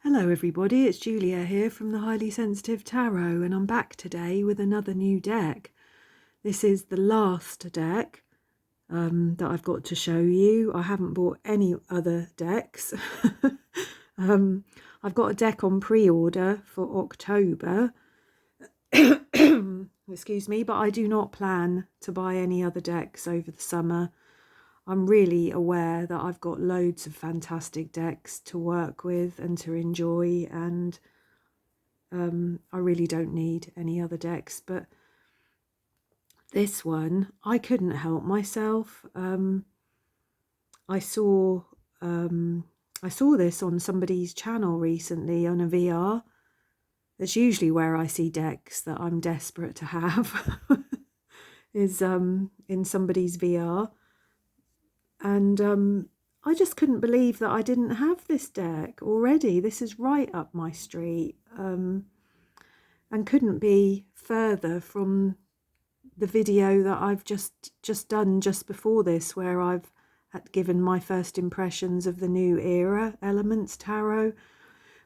Hello everybody, it's Julia here from the Highly Sensitive Tarot, and I'm back today with another new deck. This is the last deck that I've got to show you. I haven't bought any other decks. I've got a deck on pre-order for October. Excuse me, but I do not plan to buy any other decks over the summer. I'm really aware that I've got loads of fantastic decks to work with and to enjoy, and I really don't need any other decks. But this one, I couldn't help myself. I saw this on somebody's channel recently on a VR. That's usually where I see decks that I'm desperate to have, is in somebody's VR. And I just couldn't believe that I didn't have this deck already. This is right up my street, and couldn't be further from the video that I've just done just before this, where I've had given my first impressions of the new era Elements Tarot,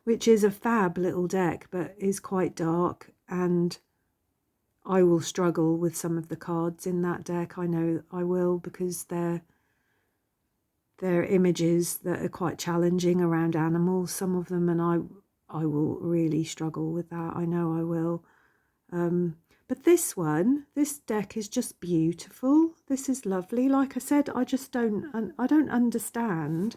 which is a fab little deck but is quite dark, and I will struggle with some of the cards in that deck. I know I will, because they're images that are quite challenging around animals, some of them, and I will really struggle with that. I know I will. But this deck is just beautiful. This is lovely. Like I said, I don't understand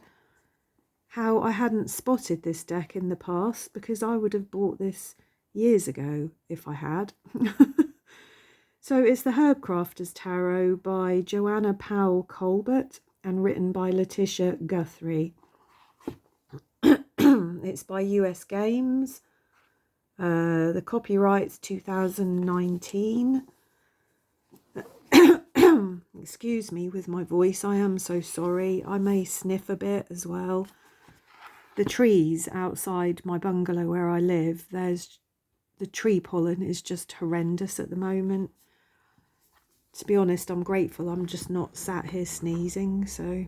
how I hadn't spotted this deck in the past, because I would have bought this years ago if I had. So it's the HERBCRAFTERS Tarot by Joanna Powell Colbert and written by Letitia Guthrie. It's by US Games. The copyright's 2019. Excuse me with my voice, I am so sorry. I may sniff a bit as well. The trees outside my bungalow where I live, the tree pollen is just horrendous at the moment. To be honest, I'm grateful I'm just not sat here sneezing. So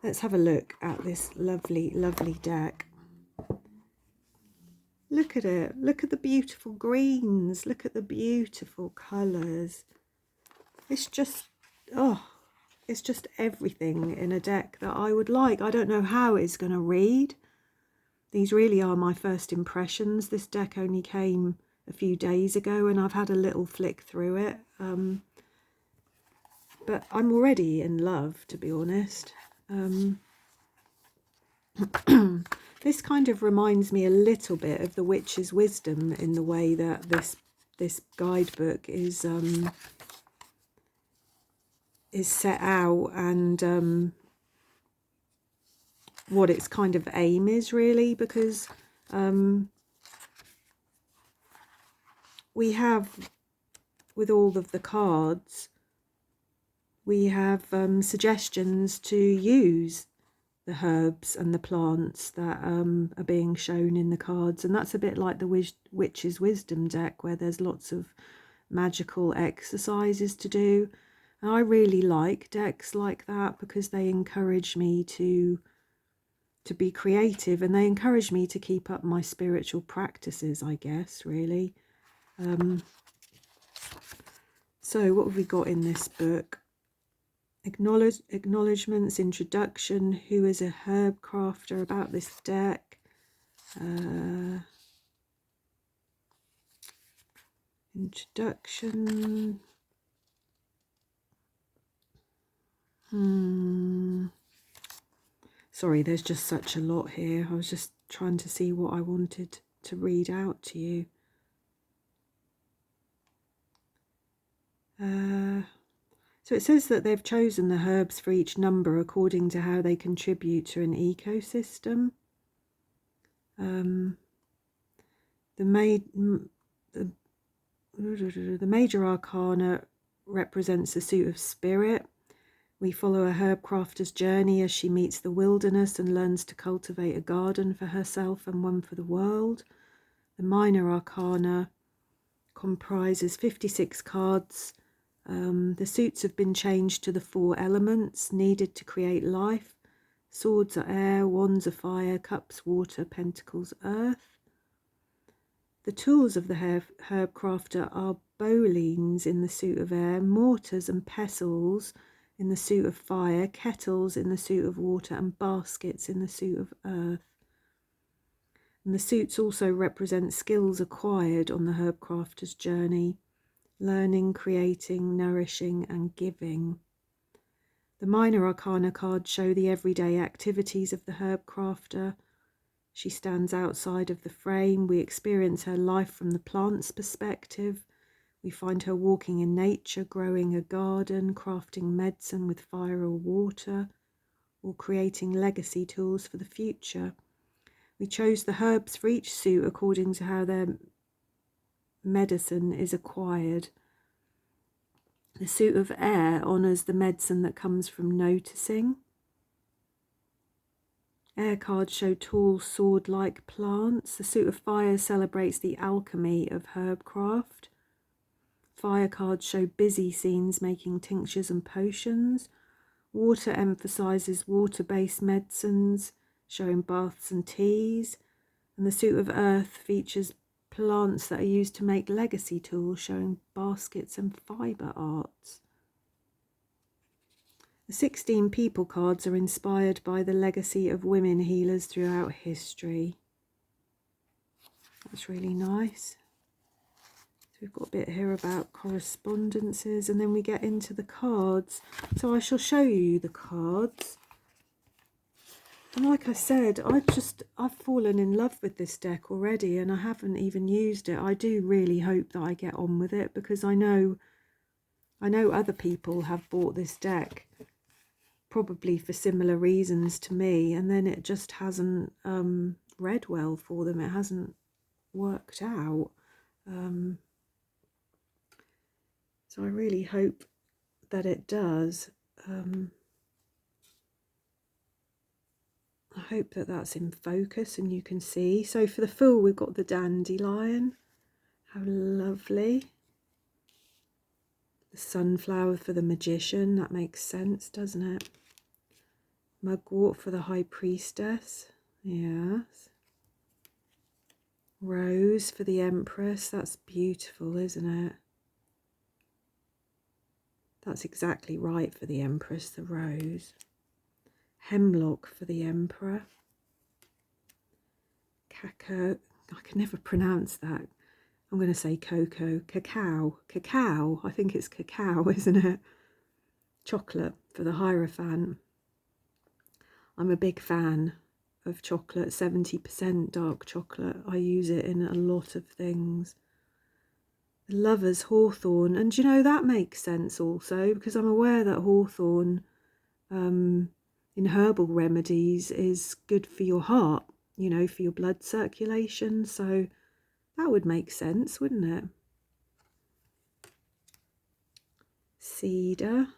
let's have a look at this lovely, lovely deck. Look at it. Look at the beautiful greens. Look at the beautiful colours. It's just, it's just everything in a deck that I would like. I don't know how it's going to read. These really are my first impressions. This deck only came a few days ago, and I've had a little flick through it. But I'm already in love, to be honest. This kind of reminds me a little bit of the Witch's Wisdom in the way that this guidebook is set out, and what its kind of aim is, really, because we have, with all of the cards, we have suggestions to use the herbs and the plants that are being shown in the cards, and that's a bit like the Witch's Wisdom deck, where there's lots of magical exercises to do. And I really like decks like that, because they encourage me to be creative, and they encourage me to keep up my spiritual practices, I guess, really. So what have we got in this book? Acknowledgements, introduction, who is a herb crafter, about this deck, introduction, sorry, there's just such a lot here. I was just trying to see what I wanted to read out to you. So it says that they've chosen the herbs for each number according to how they contribute to an ecosystem. The major arcana represents a suit of spirit. We follow a herb crafter's journey as she meets the wilderness and learns to cultivate a garden for herself and one for the world. The minor arcana comprises 56 cards. The suits have been changed to the 4 elements needed to create life. Swords are air, wands are fire, cups water, pentacles earth. The tools of the herb crafter are bowlines in the suit of air, mortars and pestles in the suit of fire, kettles in the suit of water, and baskets in the suit of earth. And the suits also represent skills acquired on the herb crafter's journey, learning, creating, nourishing, and giving. The minor arcana cards show the everyday activities of the herb crafter. She stands outside of the frame. We experience her life from the plant's perspective. We find her walking in nature, growing a garden, crafting medicine with fire or water, or creating legacy tools for the future. We chose the herbs for each suit according to how their medicine is acquired. The suit of air honours the medicine that comes from noticing. Air cards show tall sword-like plants. The suit of fire celebrates the alchemy of herbcraft. Fire cards show busy scenes making tinctures and potions. Water emphasises water-based medicines, showing baths and teas. And the suit of earth features plants that are used to make legacy tools, showing baskets and fibre arts. The 16 people cards are inspired by the legacy of women healers throughout history. That's really nice. So we've got a bit here about correspondences, and then we get into the cards. So I shall show you the cards. And like I said, I've fallen in love with this deck already, and I haven't even used it. I do really hope that I get on with it, because I know other people have bought this deck probably for similar reasons to me, and then it just hasn't read well for them. It hasn't worked out. So I really hope that it does. I hope that that's in focus and you can see. So for the Fool, we've got the dandelion. How lovely. The sunflower for the Magician. That makes sense, doesn't it? Mugwort for the High Priestess. Yes. Rose for the Empress. That's beautiful, isn't it? That's exactly right for the Empress, the rose. Hemlock for the Emperor. Cacao. I can never pronounce that. I'm going to say cocoa. Cacao. I think it's cacao, isn't it? Chocolate for the Hierophant. I'm a big fan of chocolate, 70% dark chocolate. I use it in a lot of things. The Lover's Hawthorn. And you know, that makes sense also, because I'm aware that hawthorn in Herbal Remedies is good for your heart, you know, for your blood circulation. So that would make sense, wouldn't it? Cedar.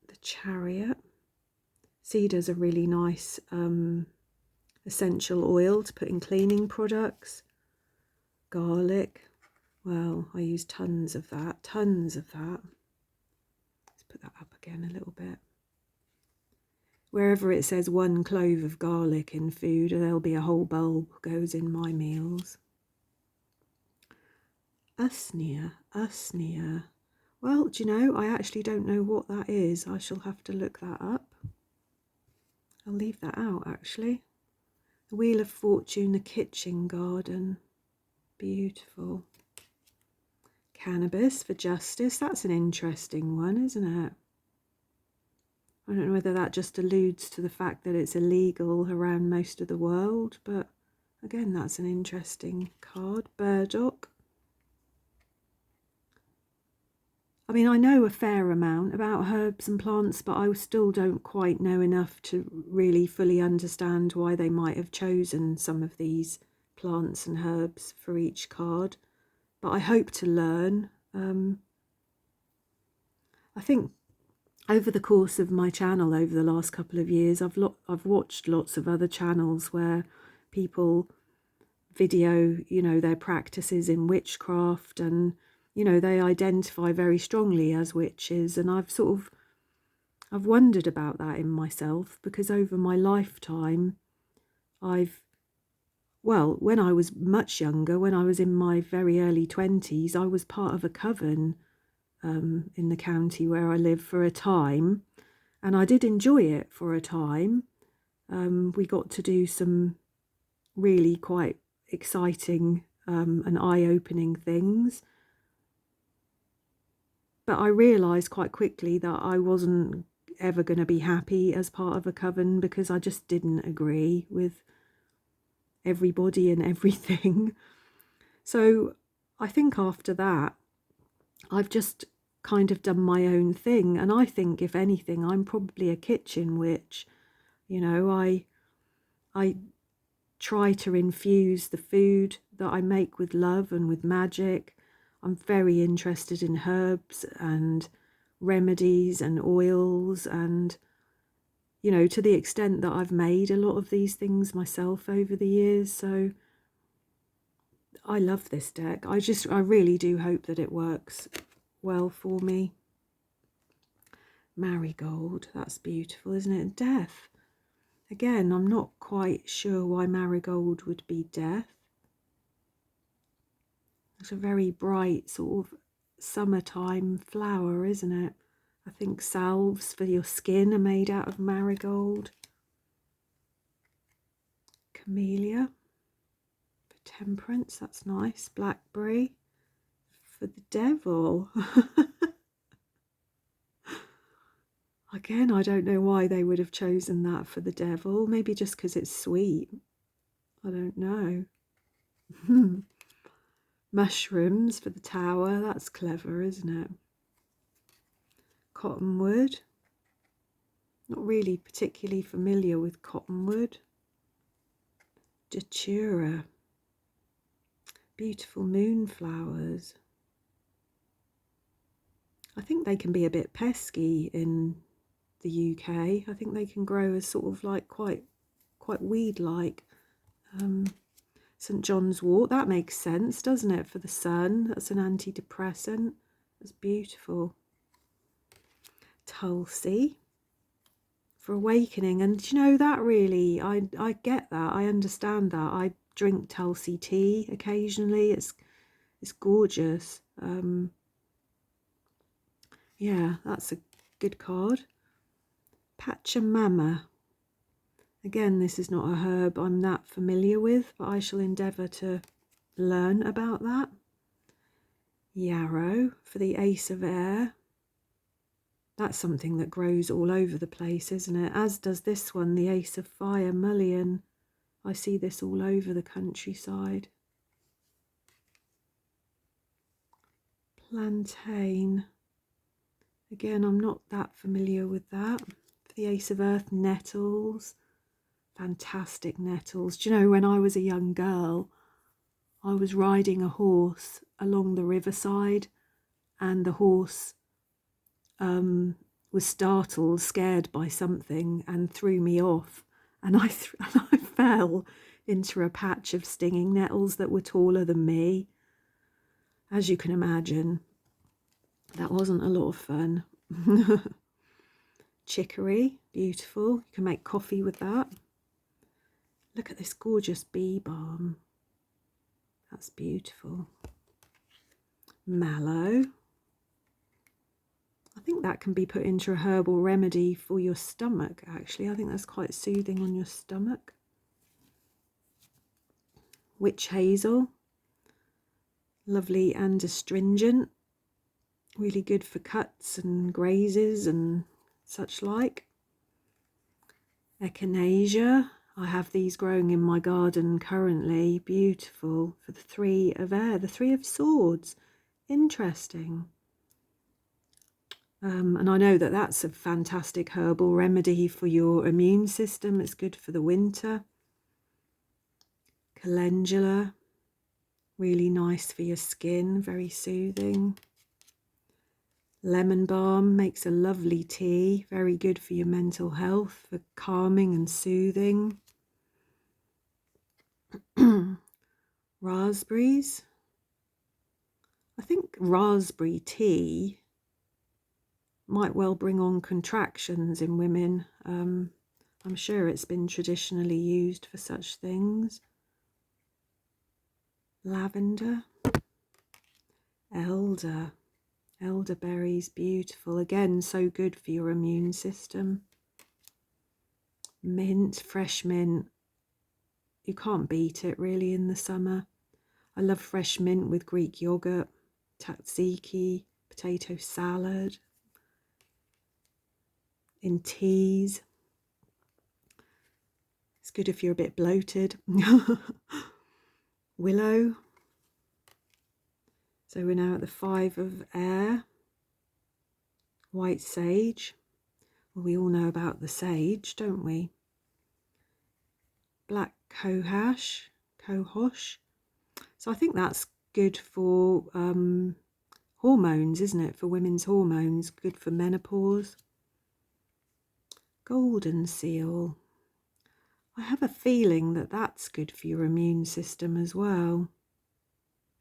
The Chariot. Cedar's a really nice essential oil to put in cleaning products. Garlic. Well, I use tons of that. Let's put that up again a little bit. Wherever it says 1 clove of garlic in food, there'll be a whole bulb goes in my meals. Usnea. Well, do you know, I actually don't know what that is. I shall have to look that up. I'll leave that out, actually. The Wheel of Fortune, the Kitchen Garden. Beautiful. Cannabis for Justice. That's an interesting one, isn't it? I don't know whether that just alludes to the fact that it's illegal around most of the world, but again, that's an interesting card. Burdock. I mean, I know a fair amount about herbs and plants, but I still don't quite know enough to really fully understand why they might have chosen some of these plants and herbs for each card. But I hope to learn. I think over the course of my channel over the last couple of years, I've watched lots of other channels where people video, you know, their practices in witchcraft, and you know, they identify very strongly as witches, and I've sort of I've wondered about that in myself, because over my lifetime, when I was much younger, when I was in my very early 20s, I was part of a coven in the county where I live for a time, and I did enjoy it for a time. We got to do some really quite exciting and eye-opening things. But I realised quite quickly that I wasn't ever going to be happy as part of a coven, because I just didn't agree with everybody and everything. So I think after that, I've just kind of done my own thing. And I think, if anything, I'm probably a kitchen witch. You know, I try to infuse the food that I make with love and with magic. I'm very interested in herbs and remedies and oils, and, you know, to the extent that I've made a lot of these things myself over the years. So I love this deck. I really do hope that it works well for me. Marigold, that's beautiful, isn't it? Death. Again, I'm not quite sure why marigold would be death. It's a very bright sort of summertime flower, isn't it? I think salves for your skin are made out of marigold. Camellia for temperance, that's nice. Blackberry for the devil. Again, I don't know why they would have chosen that for the devil. Maybe just because it's sweet. I don't know. Mushrooms for the tower. That's clever, isn't it? Cottonwood. Not really particularly familiar with cottonwood. Datura. Beautiful moonflowers. I think they can be a bit pesky in the UK. I think they can grow as sort of like quite weed-like. St John's wort, that makes sense, doesn't it, for the sun? That's an antidepressant. That's beautiful. Tulsi for awakening, and you know, that really, I get that, I understand that. I drink Tulsi tea occasionally. It's gorgeous. Yeah, that's a good card. Pachamama. Again, this is not a herb I'm that familiar with, but I shall endeavour to learn about that. Yarrow for the Ace of Air. That's something that grows all over the place, isn't it? As does this one, the Ace of Fire, mullein. I see this all over the countryside. Plantain. Again, I'm not that familiar with that. For the Ace of Earth, nettles. Fantastic nettles. Do you know, when I was a young girl, I was riding a horse along the riverside, and the horse was startled, scared by something, and threw me off, and I fell into a patch of stinging nettles that were taller than me. As you can imagine, that wasn't a lot of fun. Chicory, beautiful. You can make coffee with that. Look at this gorgeous bee balm. That's beautiful. Mallow. I think that can be put into a herbal remedy for your stomach, actually. I think that's quite soothing on your stomach. Witch hazel. Lovely and astringent. Really good for cuts and grazes and such like. Echinacea. I have these growing in my garden currently. Beautiful. For the Three of Air. The Three of Swords. Interesting. And I know that that's a fantastic herbal remedy for your immune system. It's good for the winter. Calendula, really nice for your skin, very soothing. Lemon balm makes a lovely tea, very good for your mental health, for calming and soothing. Raspberries. I think raspberry tea might well bring on contractions in women. I'm sure it's been traditionally used for such things. Lavender, elderberries, beautiful. Again, so good for your immune system. Mint, fresh mint. You can't beat it really in the summer. I love fresh mint with Greek yogurt, tzatziki, potato salad, in teas. It's good if you're a bit bloated. Willow. So we're now at the 5 of air. White sage. Well, we all know about the sage, don't we? Black cohosh. So I think that's good for hormones, isn't it? For women's hormones, good for menopause. Golden seal. I have a feeling that that's good for your immune system as well.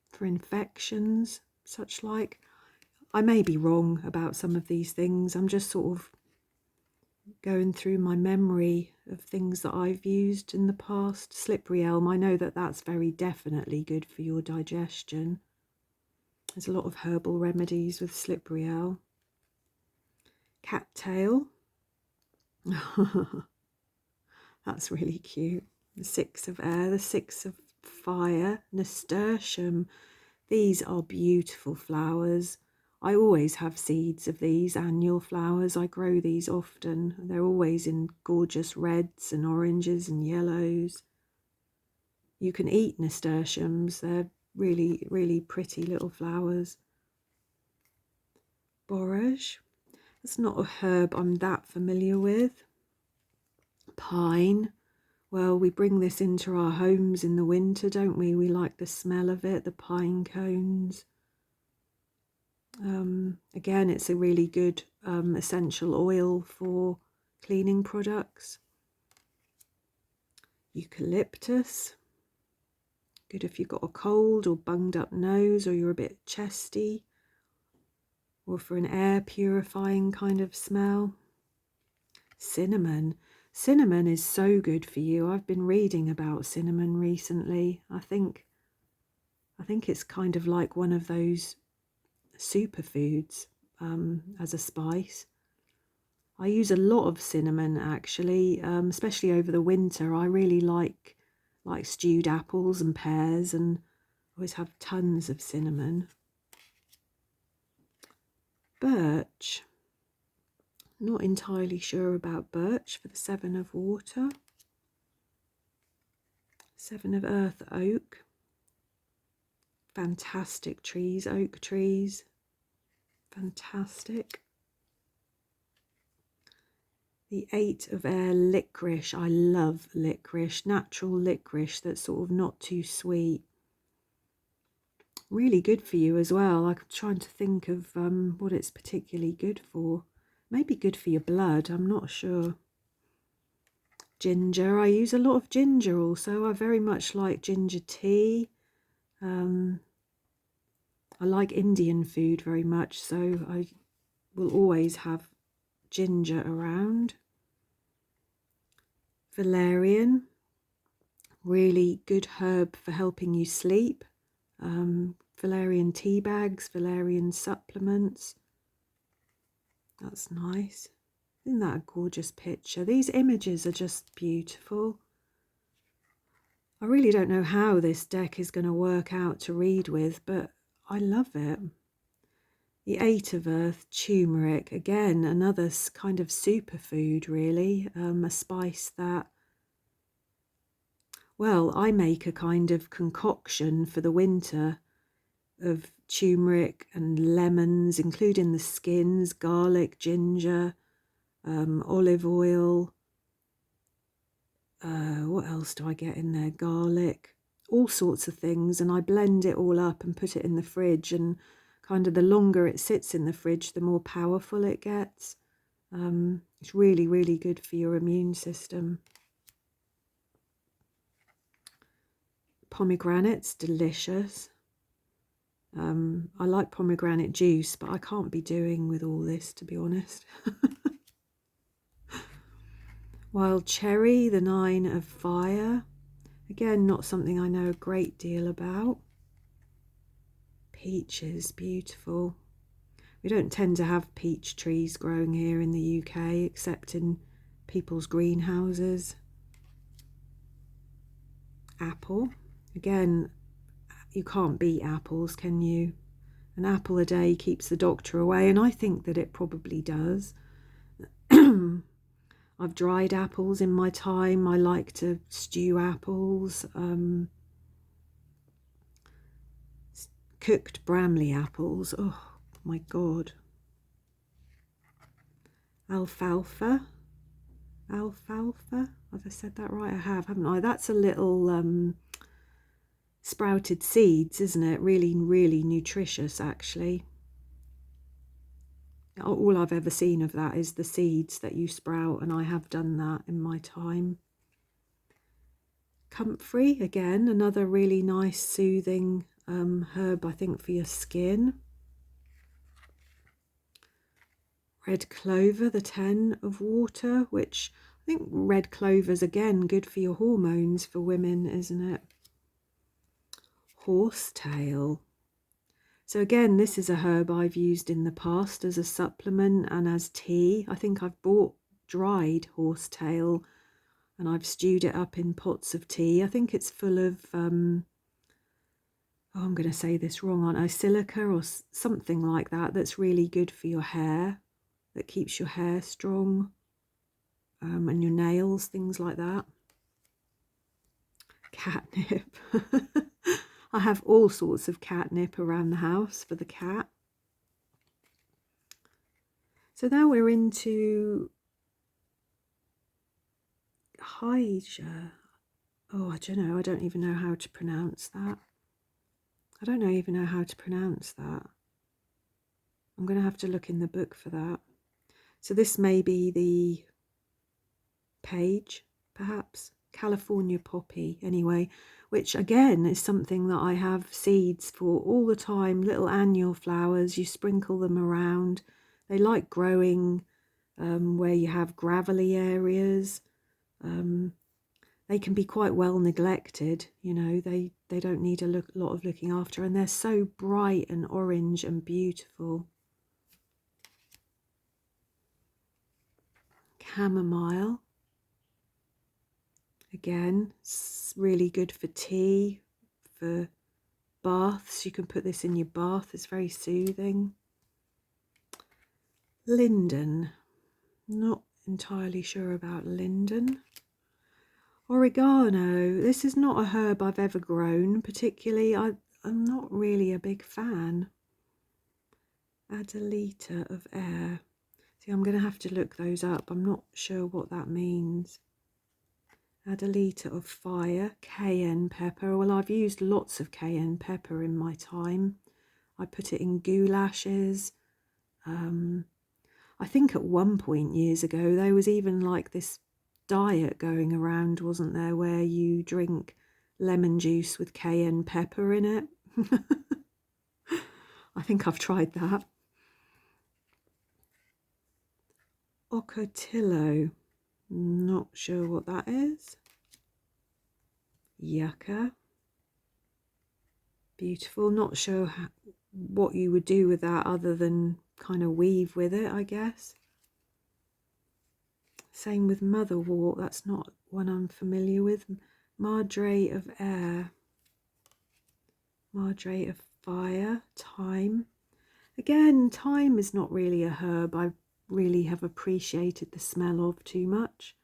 For infections, such like. I may be wrong about some of these things. I'm just sort of going through my memory of things that I've used in the past. Slippery elm, I know that that's very definitely good for your digestion. There's a lot of herbal remedies with slippery elm. Cattail. That's really cute. The 6 of air, the 6 of fire. Nasturtium. These are beautiful flowers. I always have seeds of these annual flowers. I grow these often. They're always in gorgeous reds and oranges and yellows. You can eat nasturtiums. They're really, really pretty little flowers. Borage. That's not a herb I'm that familiar with. Pine. Well, we bring this into our homes in the winter, don't we? We like the smell of it, the pine cones. Again, it's a really good essential oil for cleaning products. Eucalyptus. Good if you've got a cold or bunged up nose, or you're a bit chesty, or for an air purifying kind of smell. Cinnamon. Cinnamon is so good for you. I've been reading about cinnamon recently. I think it's kind of like one of those superfoods as a spice. I use a lot of cinnamon actually, especially over the winter. I really like stewed apples and pears, and always have tons of cinnamon. Birch. Not entirely sure about birch for the 7 of water. 7 of earth, oak. Fantastic trees, oak trees. Fantastic. The 8 of air, licorice. I love licorice, natural licorice that's sort of not too sweet. Really good for you as well. I'm trying to think of what it's particularly good for. Maybe good for your blood, I'm not sure. Ginger, I use a lot of ginger also. I very much like ginger tea. I like Indian food very much, so I will always have ginger around. Valerian, really good herb for helping you sleep. Valerian tea bags, valerian supplements. That's nice. Isn't that a gorgeous picture? These images are just beautiful. I really don't know how this deck is going to work out to read with, but I love it. The 8 of earth, turmeric, again another kind of superfood really, a spice that, well, I make a kind of concoction for the winter of turmeric and lemons, including the skins, garlic, ginger, olive oil. What else do I get in there? Garlic, all sorts of things, and I blend it all up and put it in the fridge, and kind of the longer it sits in the fridge, the more powerful it gets. It's really, really good for your immune system. Pomegranates, delicious. I like pomegranate juice, but I can't be doing with all this, to be honest. Wild cherry, the 9 of fire. Again, not something I know a great deal about. Peaches, beautiful. We don't tend to have peach trees growing here in the UK, except in people's greenhouses. Apple. Again, you can't beat apples, can you? An apple a day keeps the doctor away, and I think that it probably does. I've dried apples in my time. I like to stew apples. Cooked Bramley apples. Oh my God. Alfalfa. Alfalfa. Have I said that right? I have, haven't I? That's a little sprouted seeds, isn't it? Really, really nutritious, actually. All I've ever seen of that is the seeds that you sprout, and I have done that in my time. Comfrey, again, another really nice soothing herb, I think, for your skin. Red clover, the 10 of water, which I think red clover's again good for your hormones for women, isn't it? Horsetail. So again, this is a herb I've used in the past as a supplement and as tea. I think I've bought dried horsetail and I've stewed it up in pots of tea. I think it's full of, I'm going to say this wrong, aren't I? Silica or something like that, that's really good for your hair, that keeps your hair strong, and your nails, things like that. Catnip. I have all sorts of catnip around the house for the cat. So now we're into Hyja. Oh, I don't know. I don't even know how to pronounce that. I don't even know how to pronounce that. I'm going to have to look in the book for that. So this may be the page, perhaps. California poppy, anyway, which again is something that I have seeds for all the time, little annual flowers. You sprinkle them around. They like growing where you have gravelly areas. They can be quite well neglected, you know, they don't need a lot of looking after, and they're so bright and orange and beautiful. Chamomile. Again, it's really good for tea, for baths. You can put this in your bath, it's very soothing. Linden. Not entirely sure about linden. Oregano. This is not a herb I've ever grown particularly. I'm not really a big fan. Add a litre of air. See, I'm going to have to look those up. I'm not sure what that means. Add a litre of fire. Cayenne pepper. Well, I've used lots of cayenne pepper in my time. I put it in goulashes. I think at one point years ago there was even like this diet going around, wasn't there, where you drink lemon juice with cayenne pepper in it. I think I've tried that. Ocotillo, not sure what that is. Yucca, beautiful. Not sure what you would do with that other than kind of weave with it, I guess. Same with motherwort, that's not one I'm familiar with. Madre of air, madre of fire, thyme. Again, thyme is not really a herb I really have appreciated the smell of too much.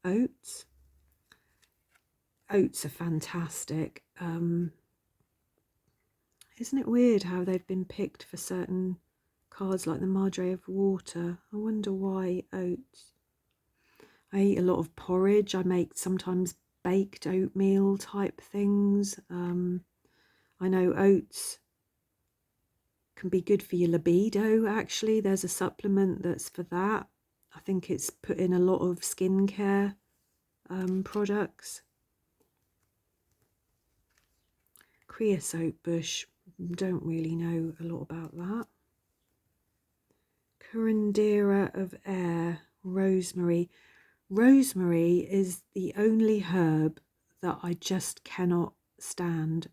Oats. Oats are fantastic. Isn't it weird how they've been picked for certain cards like the Madre of Water? I wonder why oats. I eat a lot of porridge. I make sometimes baked oatmeal type things. I know oats can be good for your libido, actually. There's a supplement that's for that. I think it's put in a lot of skincare products. Creosote bush, don't really know a lot about that. Curandera of air, rosemary. Rosemary is the only herb that I just cannot stand.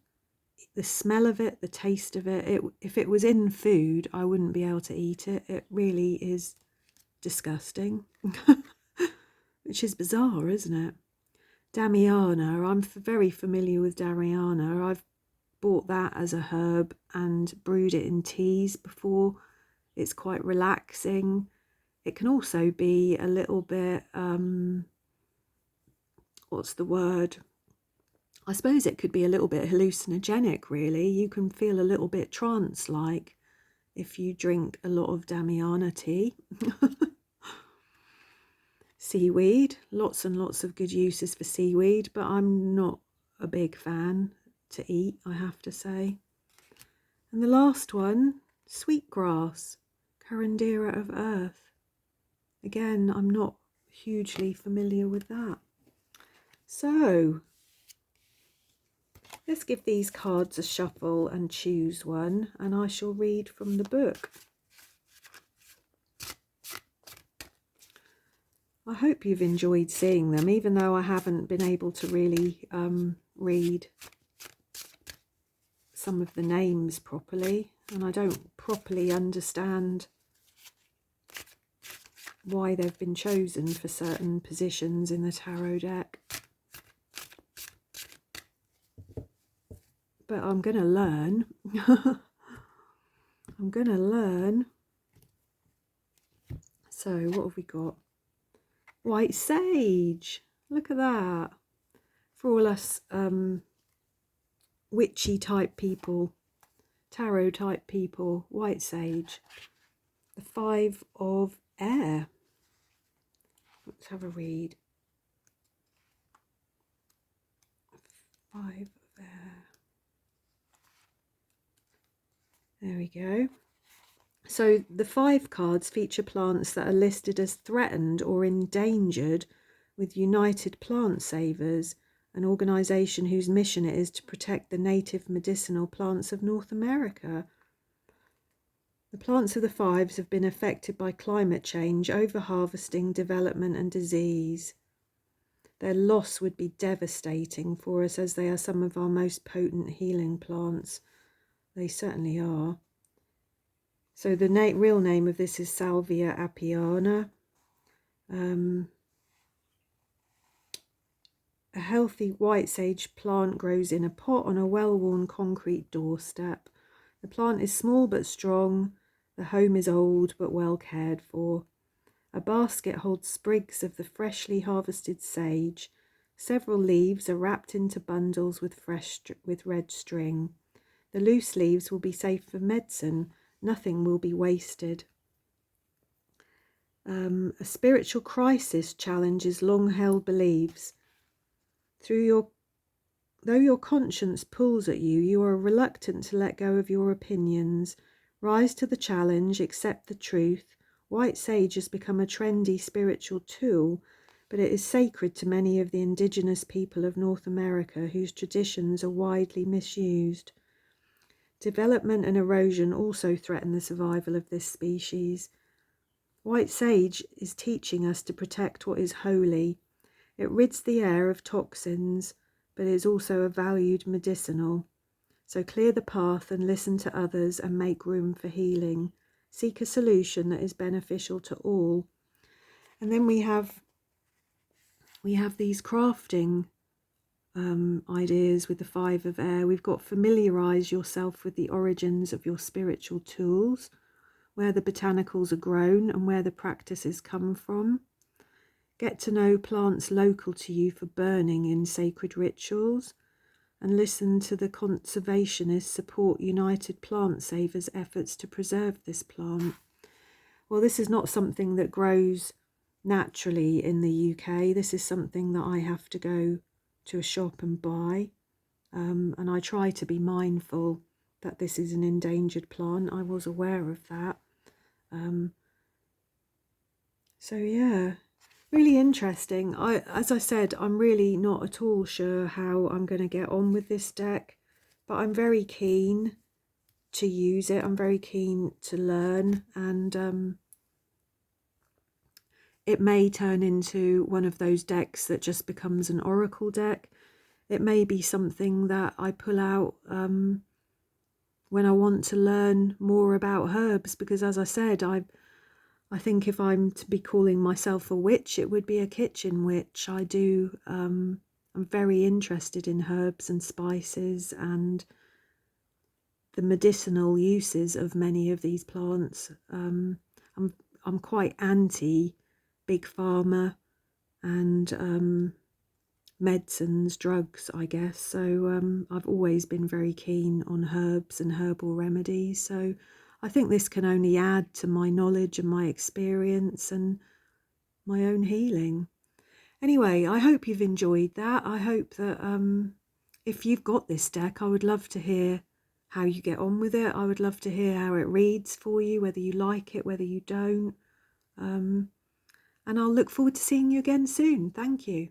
The smell of it, the taste of it, if it was in food, I wouldn't be able to eat it. It really is disgusting, which is bizarre, isn't it? Damiana, I'm very familiar with Damiana. I've bought that as a herb and brewed it in teas before. It's quite relaxing. It can also be a little bit, what's the word? I suppose it could be a little bit hallucinogenic, really. You can feel a little bit trance-like if you drink a lot of Damiana tea. Seaweed, lots and lots of good uses for seaweed, but I'm not a big fan to eat, I have to say. And the last one, sweetgrass, Curandera of earth. Again, I'm not hugely familiar with that. So, let's give these cards a shuffle and choose one, and I shall read from the book. I hope you've enjoyed seeing them, even though I haven't been able to really read some of the names properly, and I don't properly understand why they've been chosen for certain positions in the tarot deck. But I'm going to learn. I'm going to learn. So what have we got? White sage. Look at that. For all us witchy type people, tarot type people, white sage. The 5 of air. Let's have a read. 5 of air. There we go. So the 5 cards feature plants that are listed as threatened or endangered with United Plant Savers, an organisation whose mission it is to protect the native medicinal plants of North America. The plants of the 5s have been affected by climate change, overharvesting, development and disease. Their loss would be devastating for us, as they are some of our most potent healing plants. They certainly are. So the real name of this is Salvia apiana. A healthy white sage plant grows in a pot on a well-worn concrete doorstep. The plant is small but strong. The home is old but well cared for. A basket holds sprigs of the freshly harvested sage. Several leaves are wrapped into bundles with red string. The loose leaves will be safe for medicine. Nothing will be wasted. A spiritual crisis challenges long-held beliefs. Though your conscience pulls at you, you are reluctant to let go of your opinions. Rise to the challenge, accept the truth. White sage has become a trendy spiritual tool, but it is sacred to many of the indigenous people of North America, whose traditions are widely misused. Development and erosion also threaten the survival of this species. White sage is teaching us to protect what is holy. It rids the air of toxins, but is also a valued medicinal. So clear the path and listen to others and make room for healing. Seek a solution that is beneficial to all. And then we have these crafting ideas with the 5 of air. We've got familiarise yourself with the origins of your spiritual tools, where the botanicals are grown and where the practices come from. Get to know plants local to you for burning in sacred rituals, and listen to the conservationists support United Plant Savers' efforts to preserve this plant. Well, this is not something that grows naturally in the UK. This is something that I have to go to a shop and buy, and I try to be mindful that this is an endangered plant. I was aware of that. So yeah, really interesting. As I said, I'm really not at all sure how I'm going to get on with this deck. but I'm very keen to use it. I'm very keen to learn, and it may turn into one of those decks that just becomes an oracle deck. It may be something that I pull out when I want to learn more about herbs, because as I said, I think if I'm to be calling myself a witch, it would be a kitchen witch. I'm very interested in herbs and spices and the medicinal uses of many of these plants. I'm quite anti big pharma and medicines, drugs, I guess. So I've always been very keen on herbs and herbal remedies. So I think this can only add to my knowledge and my experience and my own healing. Anyway, I hope you've enjoyed that. I hope that if you've got this deck, I would love to hear how you get on with it. I would love to hear how it reads for you, whether you like it, whether you don't. And I'll look forward to seeing you again soon. Thank you.